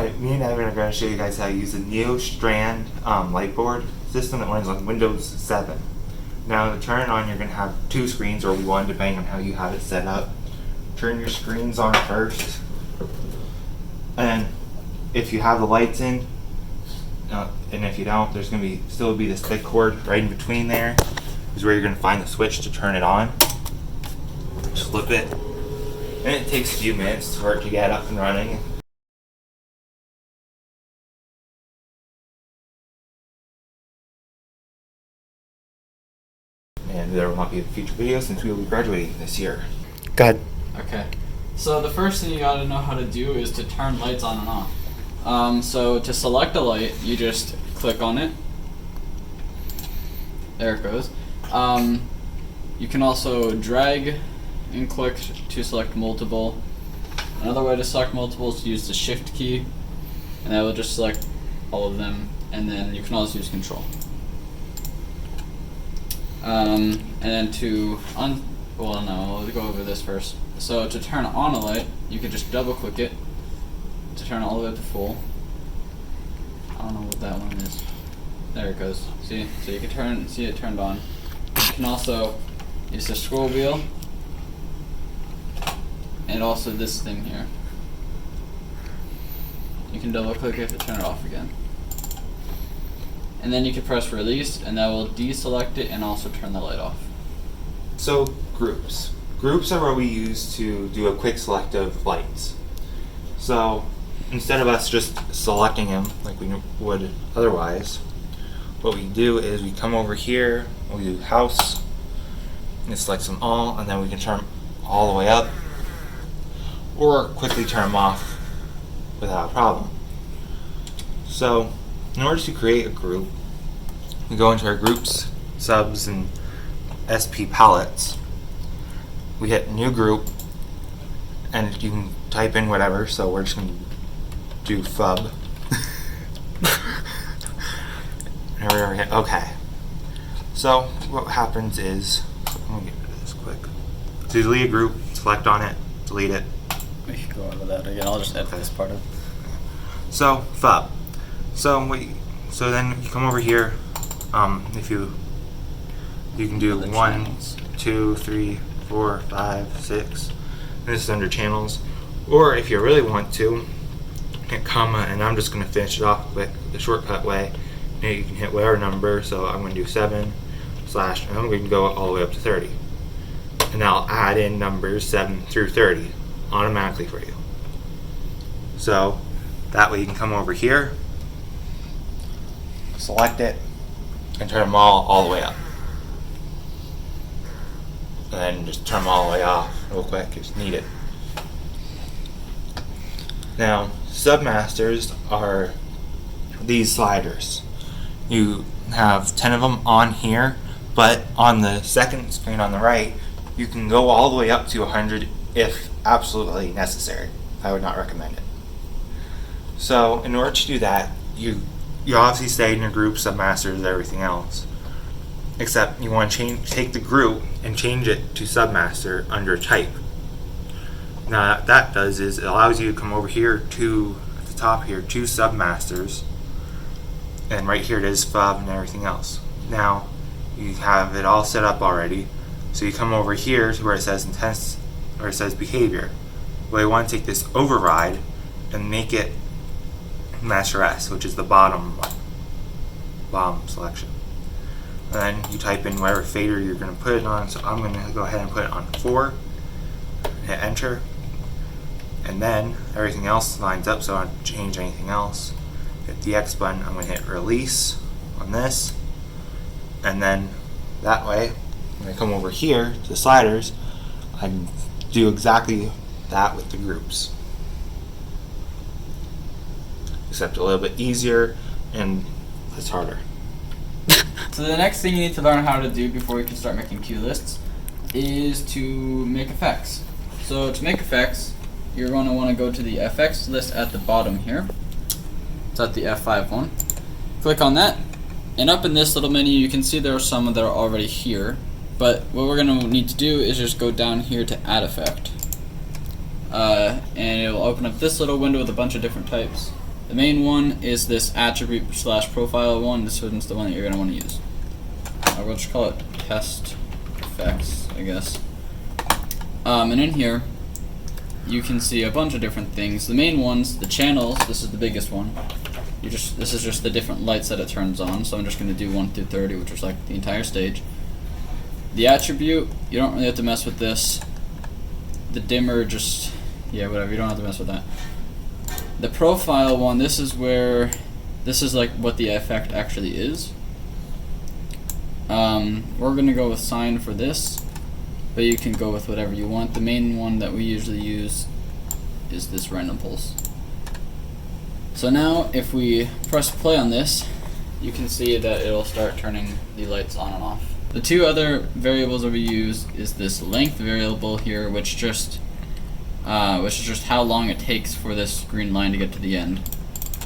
Alright, me and Evan are going to show you guys how to use the new Strand light board system that runs on Windows 7. Now to turn it on, you're going to have two screens or one depending on how you have it set up. Turn your screens on first, and if you have the lights in, and if you don't, there's going to still be this thick cord right in between there is where you're going to find the switch to turn it on. Just flip it, and it takes a few minutes for it to get up and running. And there will not be a future video since we will be graduating this year. Go ahead. Okay. So the first thing you gotta know how to do is to turn lights on and off. So to select a light, you just click on it. There it goes. You can also drag and click to select multiple. Another way to select multiple is to use the shift key, and that will just select all of them. And then you can also use control. And then we'll go over this first. So to turn on a light, you can just double click it to turn it all the way up to full. I don't know what that one is. There it goes. See? So you can see it turned on. You can also use the scroll wheel and also this thing here. You can double click it to turn it off again. And then you can press release, and that will deselect it and also turn the light off. So groups. Groups are what we use to do a quick select of lights. So instead of us just selecting them like we would otherwise, what we do is we come over here, we do house, and it selects them all, and then we can turn them all the way up or quickly turn them off without a problem. So in order to create a group, we go into our groups, subs, and SP palettes. We hit new group, and you can type in whatever, so we're just going to do fub. Okay. So what happens is, I'm going to get rid of this quick. To delete a group, select on it, delete it. We can go over that again. I'll just edit this part of. So fub. So then you come over here. If you can do 1, 2, 3, 4, 5, 6. And this is under channels. Or if you really want to, hit comma, and I'm just going to finish it off with the shortcut way. And you can hit whatever number. So I'm going to do 7 slash, and I'm going to go all the way up to 30. And I'll add in numbers 7 through 30 automatically for you. So that way you can come over here, select it, and turn them all the way up. And then just turn them all the way off real quick if needed. Now, Submasters are these sliders. You have 10 of them on here, but on the second screen on the right, you can go all the way up to 100 if absolutely necessary. I would not recommend it. So in order to do that, you obviously stay in your group, Submasters, everything else. Except you want to take the group and change it to Submaster under type. Now what that does is it allows you to come over here to at the top here to Submasters, and right here it is fub and everything else. Now you have it all set up already, so you come over here to where it says intense, where it says behavior. Well, you want to take this override and make it Master S, which is the bottom selection. And then you type in whatever fader you're going to put it on. So I'm going to go ahead and put it on 4, hit enter, and then everything else lines up, so I don't change anything else. Hit the X button, I'm going to hit release on this, and then that way when I come over here to the sliders, I can do exactly that with the groups, except a little bit easier and it's harder. So the next thing you need to learn how to do before you can start making cue lists is to make effects. So to make effects, you're going to want to go to the FX list at the bottom here. It's at the F5 one. Click on that, and up in this little menu you can see there are some that are already here, but what we're going to need to do is just go down here to add effect. And it will open up this little window with a bunch of different types. The main one is this attribute slash profile one. This one's the one that you're going to want to use. We'll just call it test effects, I guess. And in here, you can see a bunch of different things. The main ones, the channels, this is the biggest one. This is just the different lights that it turns on. So I'm just going to do 1 through 30, which is like the entire stage. The attribute, you don't really have to mess with this. The dimmer, just, yeah, whatever, you don't have to mess with that. The profile one, this is like what the effect actually is. We're going to go with sine for this, but you can go with whatever you want. The main one that we usually use is this random pulse. So now if we press play on this, you can see that it'll start turning the lights on and off. The two other variables that we use is this length variable here, which is just how long it takes for this green line to get to the end.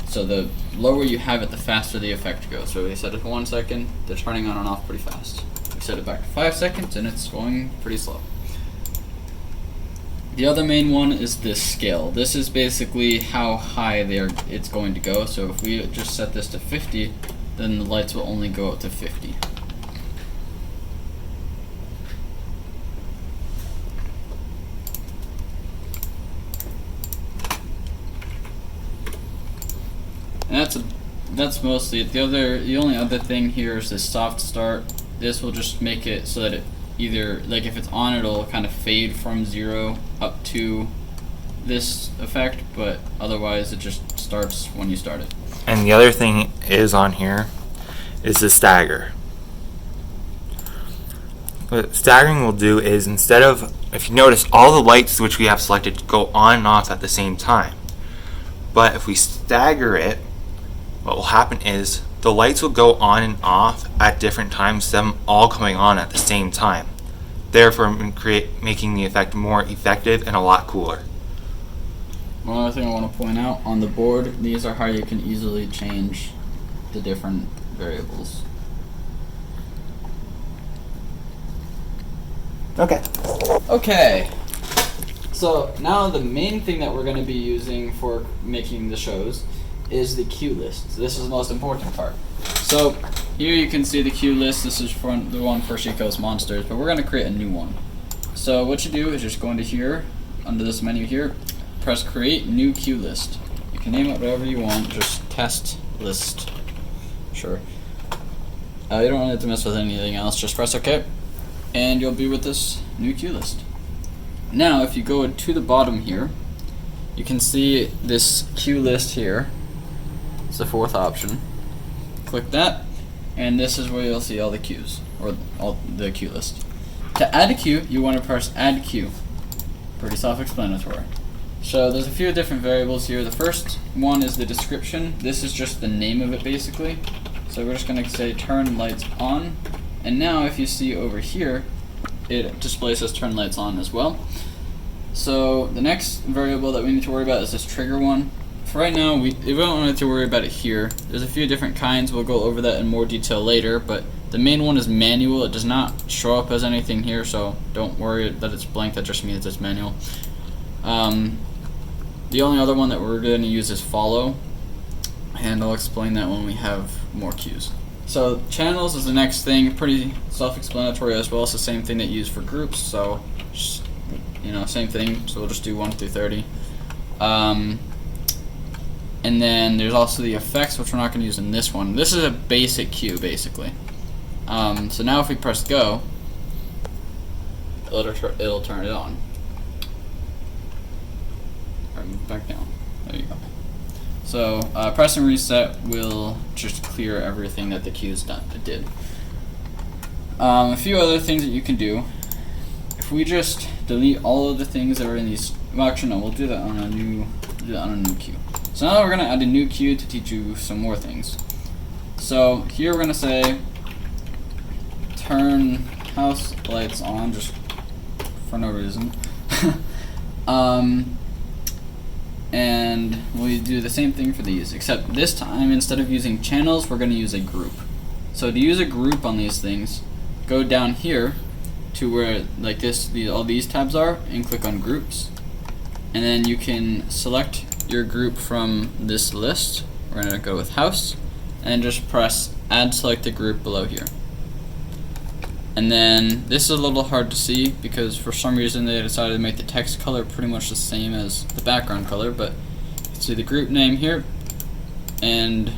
So the lower you have it, the faster the effect goes. So we set it for 1 second, they're turning on and off pretty fast. We set it back to 5 seconds, and it's going pretty slow. The other main one is this scale. This is basically how high it's going to go. So if we just set this to 50, then the lights will only go up to 50. And that's mostly it. The only other thing here is this soft start. This will just make it so that it either, like if it's on, it'll kind of fade from 0 up to this effect, but otherwise it just starts when you start it. And the other thing is on here is the stagger. What staggering will do is, instead of, if you notice, all the lights which we have selected go on and off at the same time. But if we stagger it, what will happen is the lights will go on and off at different times, them all coming on at the same time, therefore making the effect more effective and a lot cooler. One other thing I want to point out, on the board, these are how you can easily change the different variables. Okay, so now the main thing that we're going to be using for making the shows is the cue list. So this is the most important part. So here you can see the cue list. This is from the one for Chico's Monsters, but we're going to create a new one. So what you do is just go into here, under this menu here, press create new cue list. You can name it whatever you want, just test list. Sure. You don't really have to mess with anything else, just press OK, and you'll be with this new cue list. Now if you go to the bottom here, you can see this cue list here. It's the fourth option. Click that, and this is where you'll see all the cues, or all the cue list. To add a cue, you want to press add cue. Pretty self-explanatory. So there's a few different variables here. The first one is the description. This is just the name of it basically. So we're just going to say turn lights on, and now if you see over here, it displays as turn lights on as well. So the next variable that we need to worry about is this trigger one. For right now, we don't need to worry about it here. There's a few different kinds. We'll go over that in more detail later, but the main one is manual. It does not show up as anything here, so don't worry that it's blank. That just means it's manual. The only other one that we're going to use is follow, and I'll explain that when we have more cues. So channels is the next thing, pretty self-explanatory as well. It's the same thing that you use for groups, so just, same thing. So we'll just do 1 through 30. And then there's also the effects, which we're not going to use in this one. This is a basic cue, basically. So now if we press go, it'll turn it on. Alright, move back down. There you go. So press and reset will just clear everything that the cue's did. A few other things that you can do. If we just delete all of the things that are in these, well, actually no, we'll do that on a new cue. So now we're going to add a new cue to teach you some more things. So here we're going to say turn house lights on, just for no reason. And we do the same thing for these, except this time instead of using channels, we're going to use a group. So to use a group on these things, go down here to where like all these tabs are, and click on groups, and then you can select your group from this list. We're going to go with house and just press add selected group below here. And then this is a little hard to see because for some reason they decided to make the text color pretty much the same as the background color, but you can see the group name here, and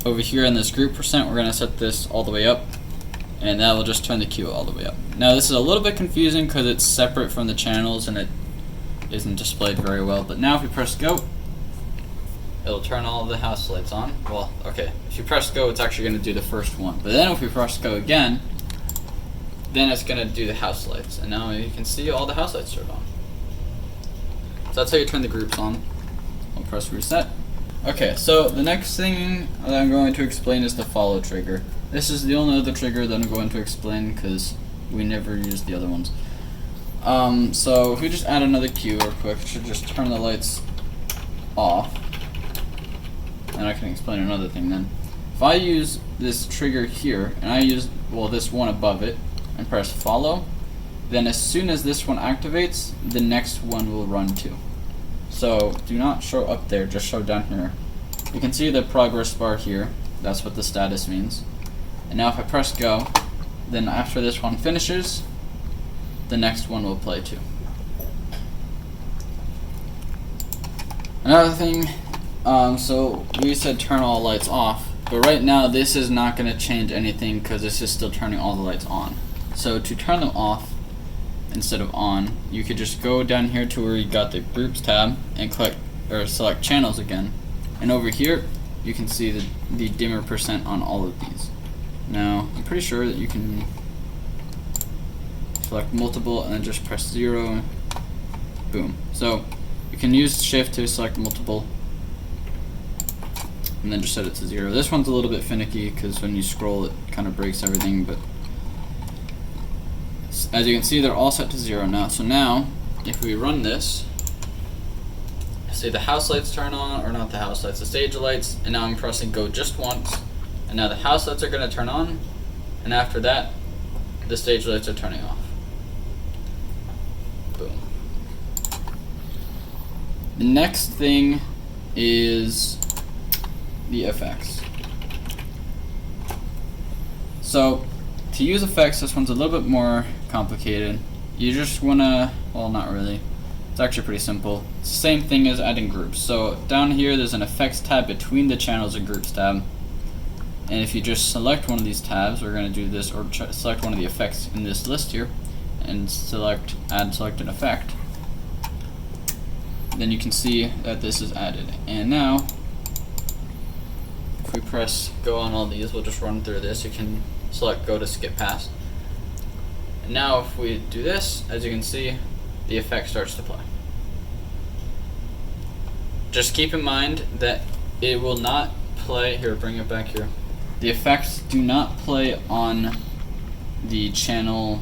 over here in this group percent we're going to set this all the way up, and that will just turn the queue all the way up. Now this is a little bit confusing because it's separate from the channels and it isn't displayed very well, but now if we press go, it'll turn all of the house lights on. Well, okay, if you press go, it's actually going to do the first one. But then if we press go again, then it's going to do the house lights. And now you can see all the house lights turned on. So that's how you turn the groups on. I'll press reset. Okay, so the next thing that I'm going to explain is the follow trigger. This is the only other trigger that I'm going to explain because we never used the other ones. So if we just add another queue real quick, it should just turn the lights off. And I can explain another thing then. If I use this trigger here, and I use, well, this one above it, and press follow, then as soon as this one activates, the next one will run too. So do not show up there, just show down here. You can see the progress bar here. That's what the status means. And now if I press go, then after this one finishes, the next one will play too. Another thing, so we said turn all lights off, but right now this is not going to change anything because this is still turning all the lights on. So to turn them off instead of on, you could just go down here to where you got the groups tab and click or select channels again, and over here you can see the dimmer percent on all of these. Now I'm pretty sure that you can select multiple and then just press 0, boom. So you can use shift to select multiple and then just set it to 0. This one's a little bit finicky because when you scroll it kind of breaks everything, but as you can see they're all set to 0 now. So now if we run this, say the house lights turn on, or not the house lights, the stage lights, and now I'm pressing go just once, and now the house lights are going to turn on, and after that the stage lights are turning off. Boom. The next thing is the effects. So to use effects, this one's a little bit more complicated. You just wanna, well, not really. It's actually pretty simple. It's the same thing as adding groups. So down here there's an effects tab between the channels and groups tab. And if you just select one of these tabs, we're going to do this, or select one of the effects in this list here, and add selected effect, then you can see that this is added. And now, if we press go on all these, we'll just run through this. You can select go to skip past. And now if we do this, as you can see, the effect starts to play. Just keep in mind that it will not play, here, bring it back here. The effects do not play on the channel,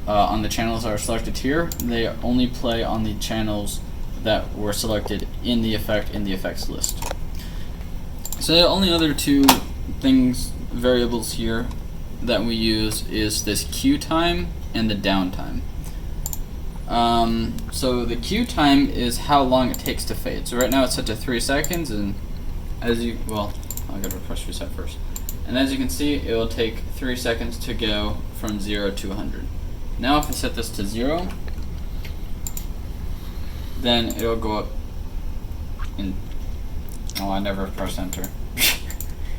on the channels that are selected here. They only play on the channels that were selected in the effects list. So the only other two variables here that we use is this queue time and the downtime. So the queue time is how long it takes to fade. So right now it's set to 3 seconds, and I gotta press reset first. And as you can see, it will take 3 seconds to go from 0 to 100. Now if I set this to 0, then it'll go up in, oh, I never press enter.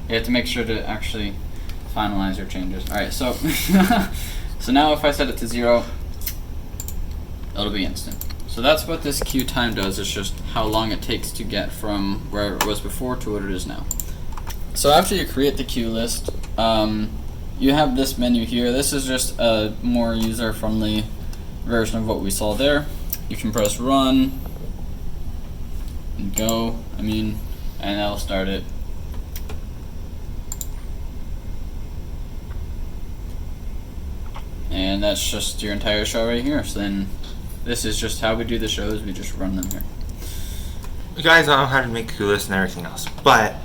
You have to make sure to actually finalize your changes. Alright, so, so now if I set it to 0, it'll be instant. So that's what this queue time does. It's just how long it takes to get from where it was before to what it is now. So after you create the queue list, you have this menu here. This is just a more user-friendly version of what we saw there. You can press run and go, and that'll start it. And that's just your entire show right here. So then this is just how we do the shows. We just run them here. You guys know how to make a queue list and everything else, but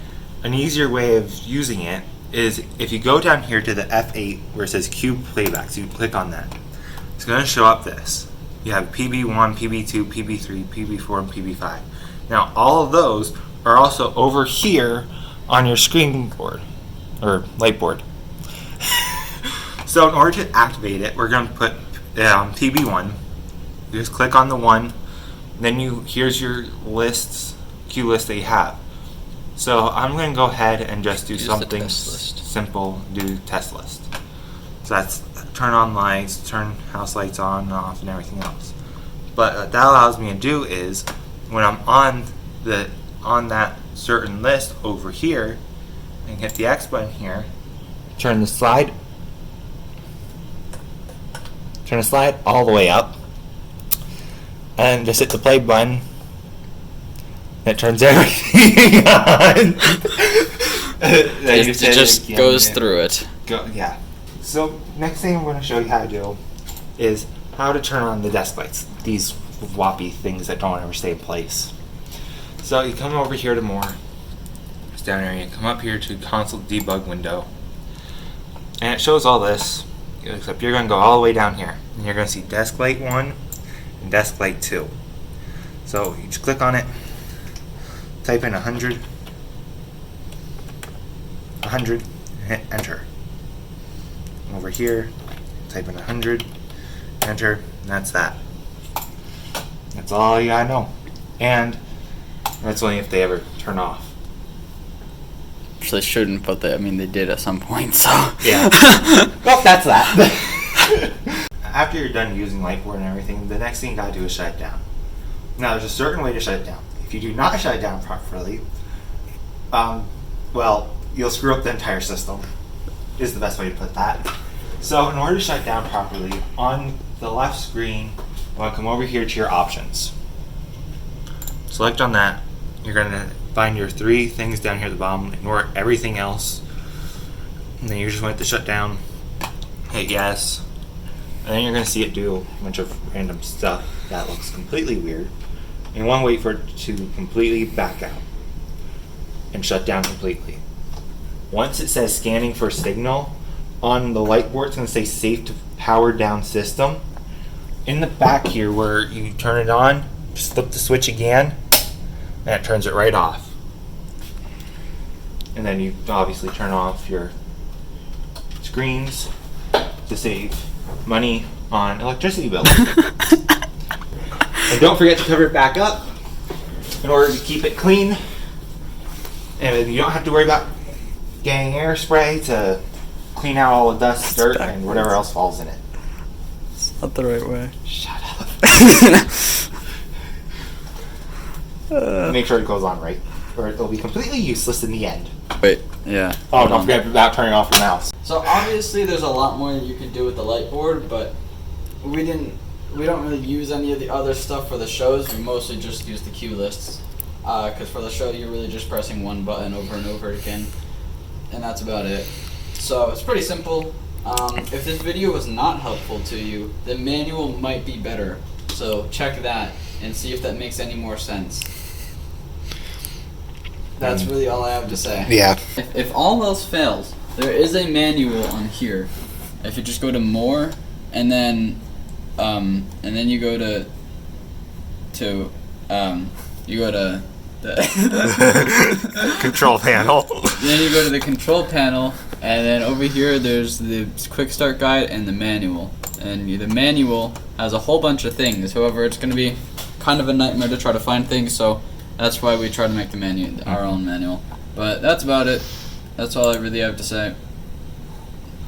an easier way of using it is if you go down here to the F8 where it says queue playback, so you click on that. It's going to show up this. You have PB1, PB2, PB3, PB4, and PB5. Now, all of those are also over here on your screen board, or light board. So in order to activate it, we're going to put PB1. You just click on the 1, then here's your queue list that you have. So I'm going to go ahead and just do something simple, do test list. So that's turn on lights, turn house lights on and off, and everything else. But what that allows me to do is, when I'm on that certain list over here, I can hit the X button here, turn the slide all the way up, and just hit the play button. It turns everything on. It just goes through it. Yeah. So next thing I'm going to show you how to do is how to turn on the desk lights. These floppy things that don't ever stay in place. So you come over here to more. It's down here. You come up here to console debug window, and it shows all this. Except you're going to go all the way down here, and you're going to see desk light 1 and desk light 2. So you just click on it. Type in 100, and hit enter. Over here, type in 100, enter, and that's that. That's all you gotta know. And that's only if they ever turn off. So they shouldn't, but they did at some point, so. Yeah. Well, that's that. After you're done using Lightboard and everything, the next thing you gotta do is shut it down. Now, there's a certain way to shut it down. If you do not shut it down properly, well, you'll screw up the entire system, is the best way to put that. So in order to shut it down properly, on the left screen, you want to come over here to your options. Select on that. You're going to find your 3 things down here at the bottom, ignore everything else, and then you just want it to shut down, hit yes, and then you're going to see it do a bunch of random stuff that looks completely weird. You want to wait for it to completely back out and shut down completely. Once it says scanning for signal, on the light board it's going to say safe to power down system. In the back here where you turn it on, just flip the switch again, and it turns it right off. And then you obviously turn off your screens to save money on electricity bills. And don't forget to cover it back up in order to keep it clean. And you don't have to worry about getting air spray to clean out all the dust, dirt, and whatever else falls in it. It's not the right way. Shut up. Make sure it goes on right, or it'll be completely useless in the end. Wait, yeah. Oh, don't forget about turning off your mouse. So obviously there's a lot more that you can do with the light board, but we don't really use any of the other stuff for the shows. We mostly just use the cue lists. Because for the show, you're really just pressing one button over and over again. And that's about it. So it's pretty simple. If this video was not helpful to you, the manual might be better. So check that and see if that makes any more sense. That's really all I have to say. Yeah. If all else fails, there is a manual on here. If you just go to more, and then you go to the control panel. Then you go to the control panel, and then over here there's the quick start guide and the manual. And the manual has a whole bunch of things. However, it's going to be kind of a nightmare to try to find things, so that's why we try to make the our own manual. But that's about it. That's all I really have to say.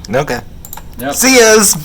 Okay. Yep. See yas!